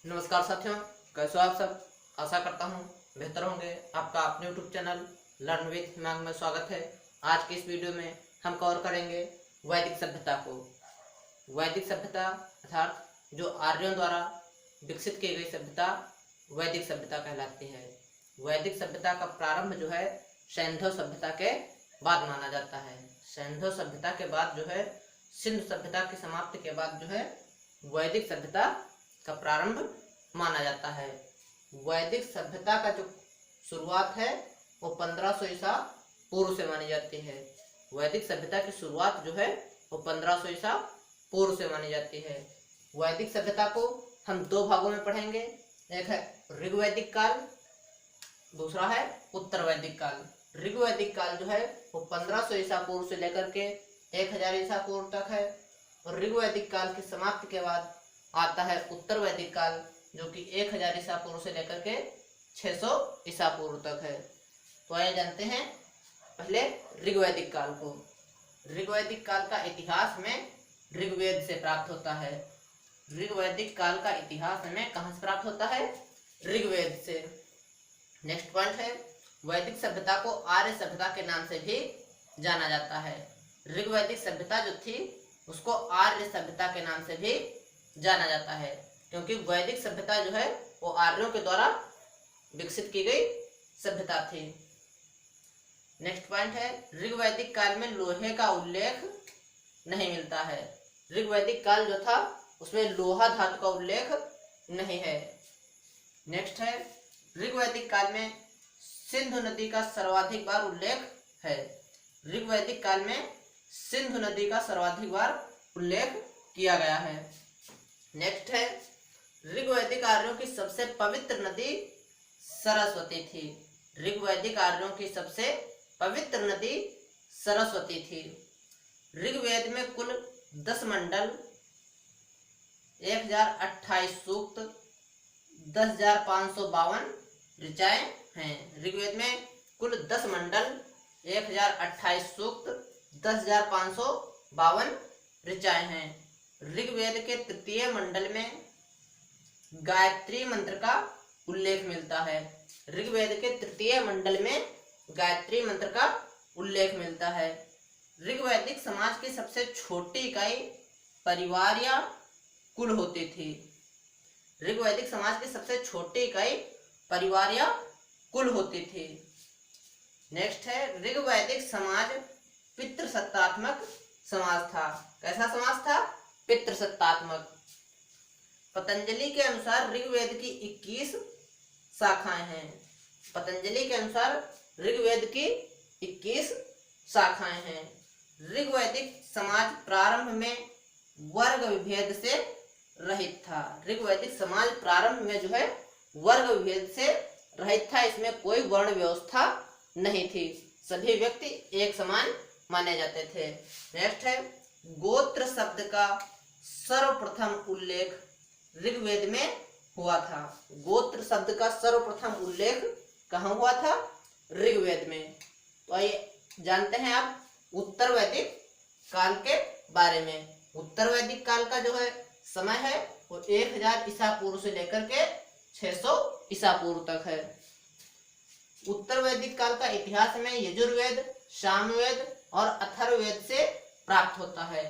नमस्कार साथियों, कैसे हो आप सब। आशा करता हूँ बेहतर होंगे। आपका अपने YouTube channel learn with Himang में स्वागत है। आज की इस वीडियो में हम कवर करेंगे वैदिक सभ्यता को। वैदिक सभ्यता अर्थात जो आर्यों द्वारा विकसित की गई सभ्यता वैदिक सभ्यता कहलाती है। वैदिक सभ्यता का प्रारंभ जो है सैंधव सभ्यता के बाद माना जाता है। सैंधव सभ्यता के बाद जो है सिंधु सभ्यता की समाप्ति के बाद जो है वैदिक सभ्यता का प्रारंभ माना जाता है। वैदिक सभ्यता का जो शुरुआत है वो 1500 ईसा पूर्व से मानी जाती है। वैदिक सभ्यता की शुरुआत जो है वो 1500 ईसा पूर्व से मानी जाती है। वैदिक सभ्यता को हम दो भागों में पढ़ेंगे, एक है ऋग्वैदिक काल, दूसरा है उत्तर वैदिक काल। ऋग्वैदिक काल जो है वो 1500 ईसा पूर्व से लेकर के 1000 ईसा पूर्व तक है, और ऋग्वैदिक काल की समाप्ति के बाद आता है उत्तर वैदिक काल, जो कि 1000 ईसा पूर्व से लेकर के 600 ईसा पूर्व तक है। तो आइए जानते हैं पहले ऋग्वैदिक काल को। ऋग्वैदिक काल का इतिहास में ऋग्वेद से प्राप्त होता है। ऋग्वैदिक काल का इतिहास में कहाँ से प्राप्त होता है? ऋग्वेद से। नेक्स्ट पॉइंट है वैदिक सभ्यता को आर्य सभ्यता के नाम से भी जाना जाता है। ऋग्वैदिक सभ्यता जो थी उसको आर्य सभ्यता के नाम से भी जाना जाता है, क्योंकि वैदिक सभ्यता जो है वो आर्यों के द्वारा विकसित की गई सभ्यता थी। नेक्स्ट पॉइंट है ऋग्वैदिक काल में लोहे का उल्लेख नहीं मिलता है। ऋग्वैदिक काल जो था उसमें लोहा धातु का उल्लेख नहीं है। नेक्स्ट है ऋग्वैदिक काल में सिंधु नदी का सर्वाधिक बार उल्लेख है। ऋग्वैदिक काल में सिंधु नदी का सर्वाधिक बार उल्लेख किया गया है। नेक्स्ट है ऋग्वैदिक आर्यों की सबसे पवित्र नदी सरस्वती थी। ऋग्वैदिक आर्यों की सबसे पवित्र नदी सरस्वती थी। ऋग्वेद में कुल 10 मंडल, 1028 सूक्त, 10,552 ऋचाएं हैं। ऋग्वेद में कुल 10 मंडल, 1028 सूक्त, 10,552 ऋचाएं हैं। ऋग्वेद के तृतीय मंडल में गायत्री मंत्र का उल्लेख मिलता है। ऋग्वेद के तृतीय मंडल में गायत्री मंत्र का उल्लेख मिलता है। ऋग्वैदिक समाज की सबसे छोटी इकाई परिवार या कुल होती थी। ऋग्वैदिक समाज की सबसे छोटी इकाई परिवार या कुल होती थी। नेक्स्ट है ऋग्वैदिक समाज पितृसत्तात्मक समाज था। कैसा समाज था? पितृसत्तात्मक। पतंजलि के अनुसार ऋग्वेद की 21 शाखाएं हैं। पतंजलि के अनुसार ऋग्वेद की 21 शाखाएं हैं। ऋग्वैदिक समाज प्रारंभ में वर्ग विभेद से रहित था। ऋग्वैदिक समाज प्रारंभ में जो है वर्ग विभेद से रहित था। इसमें कोई वर्ण व्यवस्था नहीं थी, सभी व्यक्ति एक समान माने जाते थे। नेक्स्ट है गोत्र शब्द का सर्वप्रथम उल्लेख ऋग्वेद में हुआ था। गोत्र शब्द का सर्वप्रथम उल्लेख कहाँ हुआ था? ऋग्वेद में। तो आइए जानते हैं आप उत्तर वैदिक काल के बारे में। उत्तर वैदिक काल का जो है समय है वो 1000 ईसा पूर्व से लेकर के 600 ईसा पूर्व तक है। उत्तर वैदिक काल का इतिहास में यजुर्वेद, सामवेद और अथर्ववेद से प्राप्त होता है।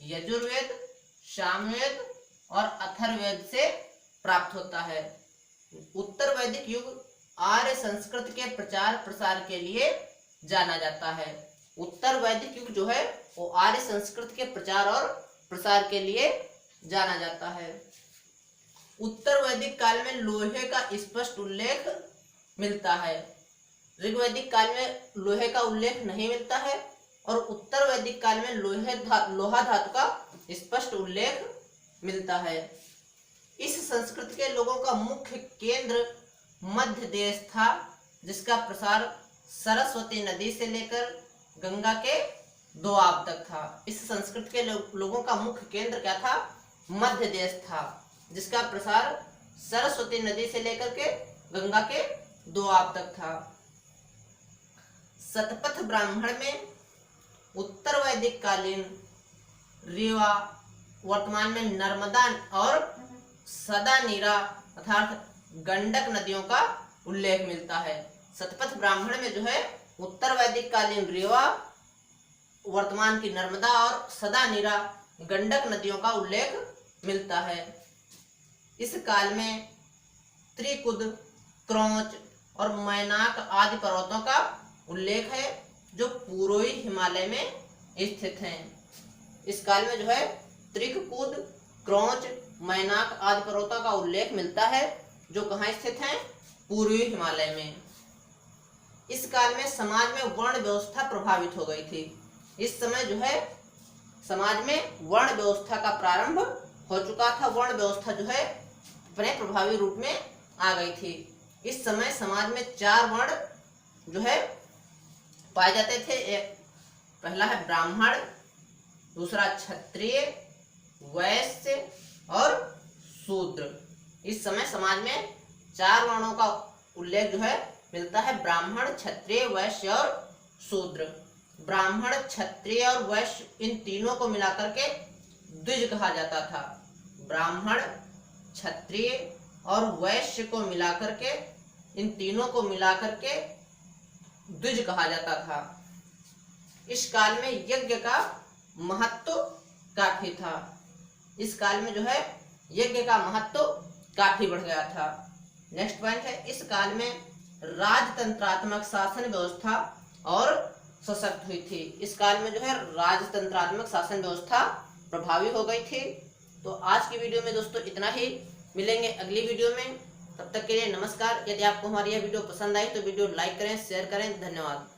यजुर्वेद, सामवेद और अथर्ववेद से प्राप्त होता है। उत्तर वैदिक युग आर्य संस्कृत के प्रचार प्रसार के लिए जाना जाता है। उत्तर वैदिक युग जो है वो आर्य संस्कृत के प्रचार और प्रसार के लिए जाना जाता है। उत्तर वैदिक काल में लोहे का स्पष्ट उल्लेख मिलता है। ऋग्वैदिक काल में लोहे का उल्लेख नहीं मिलता है, और उत्तर वैदिक काल में लोहा धातु का स्पष्ट उल्लेख मिलता है। इस संस्कृति के लोगों का मुख्य केंद्र मध्य देश था, जिसका प्रसार सरस्वती नदी से लेकर गंगा के दोआब तक था। इस संस्कृति के लोगों का मुख्य केंद्र क्या था? मध्य देश था, जिसका प्रसार सरस्वती नदी से लेकर के गंगा के दोआब तक था। शतपथ ब्राह्मण में उत्तर वैदिक कालीन रीवा, वर्तमान में नर्मदा और सदा नीरा अर्थात गंडक नदियों का उल्लेख मिलता है। शतपथ ब्राह्मण में जो है उत्तर वैदिक कालीन रेवा, वर्तमान की नर्मदा और सदा नीरा गंडक नदियों का उल्लेख मिलता है। इस काल में त्रिकुद, क्रौंच और मैनाक आदि पर्वतों का उल्लेख है जो पूर्वी हिमालय में स्थित हैं। इस काल में जो है त्रिकुद, क्रौंच, मैनाक आदि पर्वतों का उल्लेख मिलता है जो कहाँ स्थित हैं? पूर्वी हिमालय में। इस काल में समाज में वर्ण व्यवस्था प्रभावित हो गई थी। इस समय जो है समाज में वर्ण व्यवस्था का प्रारंभ हो चुका था। वर्ण व्यवस्था जो है अपने प्रभावी रूप में आ गई थी। इस समय समाज में 4 वर्ण जो है पाए जाते थे। एक पहला है ब्राह्मण, दूसरा क्षत्रिय, वैश्य और शूद्र। इस समय समाज में 4 वर्णों का उल्लेख जो है मिलता है, ब्राह्मण, क्षत्रिय, वैश्य और शूद्र। ब्राह्मण, क्षत्रिय और वैश्य इन तीनों को मिलाकर के द्विज कहा जाता था। ब्राह्मण, क्षत्रिय और वैश्य को मिलाकर के, इन तीनों को मिलाकर के द्विज कहा जाता था। इस काल में यज्ञ का महत्व काफी था। इस काल में जो है यज्ञ का महत्व काफी बढ़ गया था। नेक्स्ट पॉइंट है, इस काल में राजतंत्रात्मक शासन व्यवस्था और सशक्त हुई थी। इस काल में जो है राजतंत्रात्मक शासन व्यवस्था प्रभावी हो गई थी। तो आज की वीडियो में दोस्तों इतना ही। मिलेंगे अगली वीडियो में, तब तक के लिए नमस्कार। यदि आपको हमारी यह वीडियो पसंद आई तो वीडियो लाइक करें, शेयर करें। धन्यवाद।